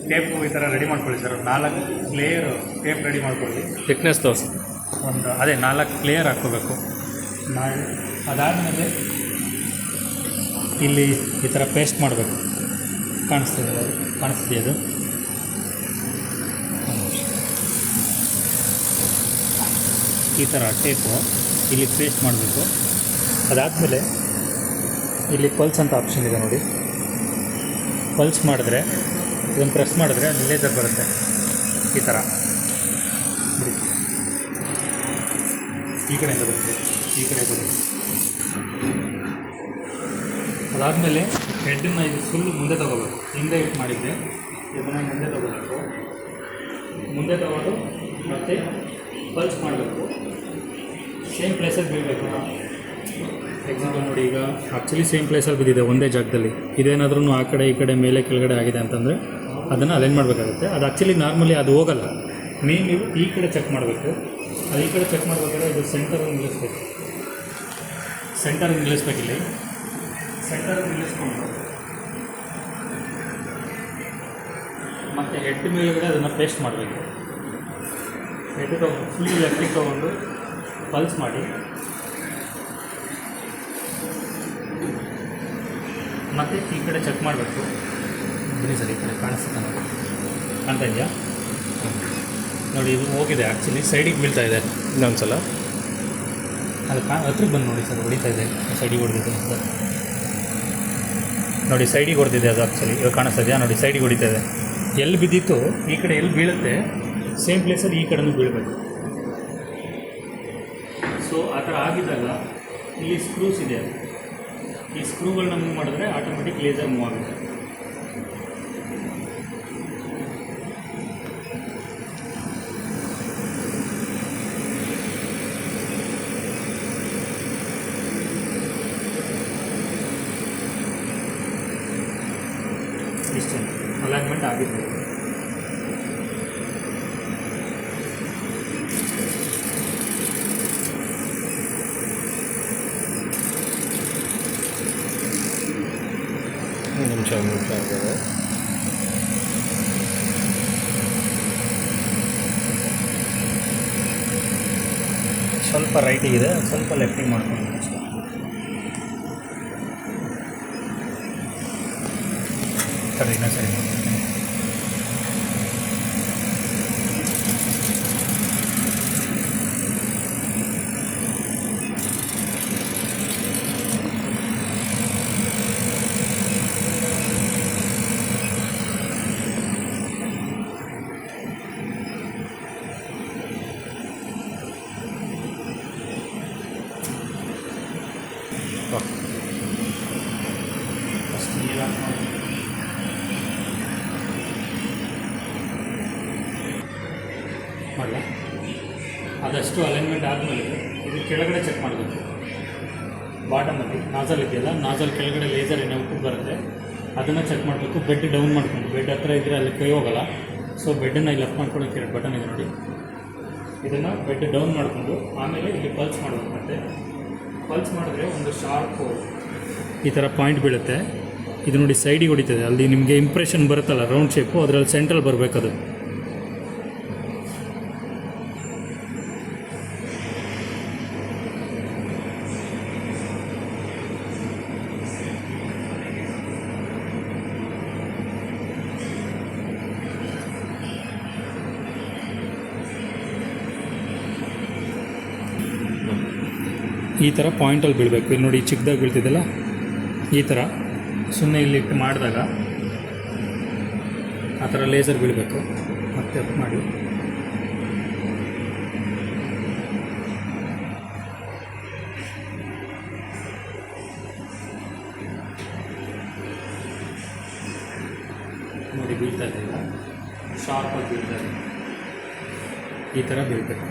Tape ಈ ಥರ ready ಮಾಡ್ಕೊಳ್ಳಿ ಸರ್. 4 ಲೇಯರ್ ಟೇಪ್ ರೆಡಿ ಮಾಡ್ಕೊಳ್ಳಿ. ಥಿಕ್ನೆಸ್ ತೋರಿಸಿ. ಅದೇ 4 ಲೇಯರ್ ಹಾಕ್ಕೋಬೇಕು. ಅದಾದಮೇಲೆ ಇಲ್ಲಿ ಈ ಥರ ಪೇಸ್ಟ್ ಮಾಡಬೇಕು. ಕಾಣಿಸ್ತಿದೆ ಅದು. ಈ ಥರ ಟೇಪು ಇಲ್ಲಿ ಪೇಸ್ಟ್ ಮಾಡಬೇಕು. ಅದಾದಮೇಲೆ ಇಲ್ಲಿ ಪಲ್ಸ್ ಅಂತ ಆಪ್ಷನ್ ಇದೆ ನೋಡಿ. ಪಲ್ಸ್ ಮಾಡಿದ್ರೆ ಇದನ್ನು ಪ್ರೆಸ್ ಮಾಡಿದ್ರೆ ಅಲ್ಲಿ ಲೇಸರ್ ಬರುತ್ತೆ ಈ ಥರ. ಈ ಕಡೆ ಬರುತ್ತೆ, ಈ ಕಡೆ ಬರುತ್ತೆ. ಅದಾದಮೇಲೆ ಹೆಡ್ಡನ್ನು ಇದು ಫುಲ್ಲು ಮುಂದೆ ತೊಗೋಬೇಕು. ಹಿಂದೆ ಇಟ್ಟು ಮಾಡಿದ್ದೆ, ಇದನ್ನು ಮುಂದೆ ತೊಗೋಬೇಕು. ಮುಂದೆ ತೊಗೊಂಡು ಮತ್ತು ಪಲ್ಸ್ ಮಾಡಬೇಕು. ಸೇಮ್ ಪ್ಲೇಸಲ್ಲಿ ಬೀಳಬೇಕು. ಎಕ್ಸಾಂಪಲ್ ನೋಡಿ, ಈಗ ಆ್ಯಕ್ಚುಲಿ ಸೇಮ್ ಪ್ಲೇಸಲ್ಲಿ ಬಿದ್ದಿದೆ ಒಂದೇ ಜಾಗದಲ್ಲಿ. ಇದೇನಾದ್ರೂ ಆ ಕಡೆ ಈ ಕಡೆ ಮೇಲೆ ಕೆಳಗಡೆ ಆಗಿದೆ ಅಂತಂದರೆ ಅದನ್ನು ಅಲೈನ್ ಮಾಡಬೇಕಾಗುತ್ತೆ. ಅದು ಆ್ಯಕ್ಚುಲಿ ನಾರ್ಮಲಿ ಅದು ಹೋಗಲ್ಲ. ನೀವು ಈ ಕಡೆ ಚೆಕ್ ಮಾಡಬೇಕು. ಅದು ಈ ಕಡೆ ಚೆಕ್ ಮಾಡಬೇಕಾದ್ರೆ ಇದು ಸೆಂಟರ್ ನಿಲ್ಲಿಸ್ಬೇಕು. ಇಲ್ಲಿ ಸೆಂಟರ್ ನಿಲ್ಲಿಸ್ಕೊಂಡು ಮತ್ತು ಹೆಡ್ ಮೇಲುಗಡೆ ಅದನ್ನು ಪೇಸ್ಟ್ ಮಾಡಬೇಕು. ಹೆಡ್ ತೊಗೊಂಡು ಫುಲ್ ಲೆಫ್ಟಿಗೆ ತೊಗೊಂಡು ಪಲ್ಸ್ ಮಾಡಿ ಮತ್ತು ಈ ಕಡೆ ಚೆಕ್ ಮಾಡಬೇಕು. ಬನ್ನಿ ಸರ್, ಈ ಕಡೆ ಕಾಣಿಸ್ತಾ ಇದೆಯಾ ನೋಡಿ. ಇದು ಹೋಗಿದೆ ಆ್ಯಕ್ಚುಲಿ, ಸೈಡಿಗೆ ಬೀಳ್ತಾ ಇದೆ. ಇನ್ನೊಂದು ಸಲ ಅದು ಹತ್ರಕ್ಕೆ ಬಂದು ನೋಡಿ ಸರ್, ಹೊಡಿತಾ ಇದೆ. ಸೈಡಿಗೆ ಹೊಡೆದಿದೆ ಸರ್ ನೋಡಿ, ಸೈಡಿಗೆ ಹೊಡೆದಿದೆ ಅದು. ಆ್ಯಕ್ಚುಲಿ ಇವಾಗ ಕಾಣಿಸ್ತಾ ಇದೆಯಾ ನೋಡಿ, ಸೈಡಿಗೆ ಹೊಡಿತಾ ಇದೆ. ಎಲ್ಲಿ ಬಿದ್ದಿತ್ತು ಈ ಕಡೆ ಎಲ್ಲಿ ಬೀಳುತ್ತೆ ಸೇಮ್ ಪ್ಲೇಸಲ್ಲಿ ಈ ಕಡೆನೂ ಬೀಳಬೇಕು. ಸೊ ಆ ಥರ ಆಗಿದ್ದಾಗ ಇಲ್ಲಿ ಸ್ಕ್ರೂಸ್ ಇದೆ. ಈ ಸ್ಕ್ರೂಗಳನ್ನ ಮೂವ್ ಮಾಡಿದ್ರೆ ಆಟೋಮೆಟಿಕ್ ಲೇಸರ್ ಮೂವ್ ಆಗುತ್ತೆ. ಇಷ್ಟೇ ಅಲೈನ್ಮೆಂಟ್ ಆಗಿದೆ. ನಿಮಿಷ ಆಗಿದೆ. ಸ್ವಲ್ಪ ರೈಟಿಗಿದೆ, ಸ್ವಲ್ಪ ಲೆಫ್ಟಿಗೆ ಮಾಡ್ಕೊಂಡು ಸರಿನಾ? ಸರಿ. ಫಸ್ಟ್ ನೀರು ಹಾಕಿ ಮಾಡಲ. ಅದಷ್ಟು ಅಲೈನ್ಮೆಂಟ್ ಆದಮೇಲೆ ಇದು ಕೆಳಗಡೆ ಚೆಕ್ ಮಾಡಬೇಕು. ಬಾಟಮಲ್ಲಿ ನಾಜಲ್ ಇದೆಯಲ್ಲ, ನಾಜಲ್ ಕೆಳಗಡೆ ಲೇಸರ್ ಏನೋ ಔಟ್ಪುಟ್ ಬರುತ್ತೆ, ಅದನ್ನು ಚೆಕ್ ಮಾಡಬೇಕು. ಬೆಡ್ ಡೌನ್ ಮಾಡ್ಕೊಂಡು, ಬೆಡ್ ಹತ್ರ ಇದ್ದರೆ ಅಲ್ಲಿ ಕೈ ಹೋಗಲ್ಲ. ಸೊ ಬೆಡ್ಡನ್ನು ಇಲ್ಲಿ ಅಪ್ ಮಾಡ್ಕೊಳ್ಳೋಕ್ಕೆ 2 ಬಟನ್ ಇದೆ ನೋಡಿ. ಇದನ್ನು ಬೆಡ್ ಡೌನ್ ಮಾಡಿಕೊಂಡು ಆಮೇಲೆ ಇಲ್ಲಿ ಪಲ್ಸ್ ಮಾಡಬೇಕು. ಮತ್ತು ಪಲ್ಸ್ ಮಾಡಿದ್ರೆ ಒಂದು ಶಾರ್ಪು ಈ ಥರ ಪಾಯಿಂಟ್ ಬೀಳುತ್ತೆ. ಇದು ನೋಡಿ ಸೈಡಿಗೆ ಹೊಡಿತದೆ. ಅಲ್ಲಿ ನಿಮಗೆ ಇಂಪ್ರೆಷನ್ ಬರುತ್ತಲ್ಲ ರೌಂಡ್ ಶೇಪು, ಅದರಲ್ಲಿ ಸೆಂಟ್ರಲ್ ಬರಬೇಕದು. ಈ ಥರ ಪಾಯಿಂಟಲ್ಲಿ ಬೀಳಬೇಕು. ಇಲ್ಲಿ ನೋಡಿ ಚಿಕ್ಕದಾಗಿ ಬೀಳ್ತಿದ್ದಲ್ಲ, ಈ ಥರ ಸುಮ್ಮನೆ ಇಲ್ಲಿಟ್ಟು ಮಾಡಿದಾಗ ಆ ಥರ ಲೇಸರ್ ಬೀಳಬೇಕು. ಮತ್ತೆ ಅಪ್ ಮಾಡಿ ನೋಡಿ, ಬೀಳ್ತಾ ಇದೆ. ಈಗ ಶಾರ್ಪಾಗಿ ಬೀಳ್ತಾ ಇದೆ. ಈ ಥರ ಬೀಳಬೇಕು.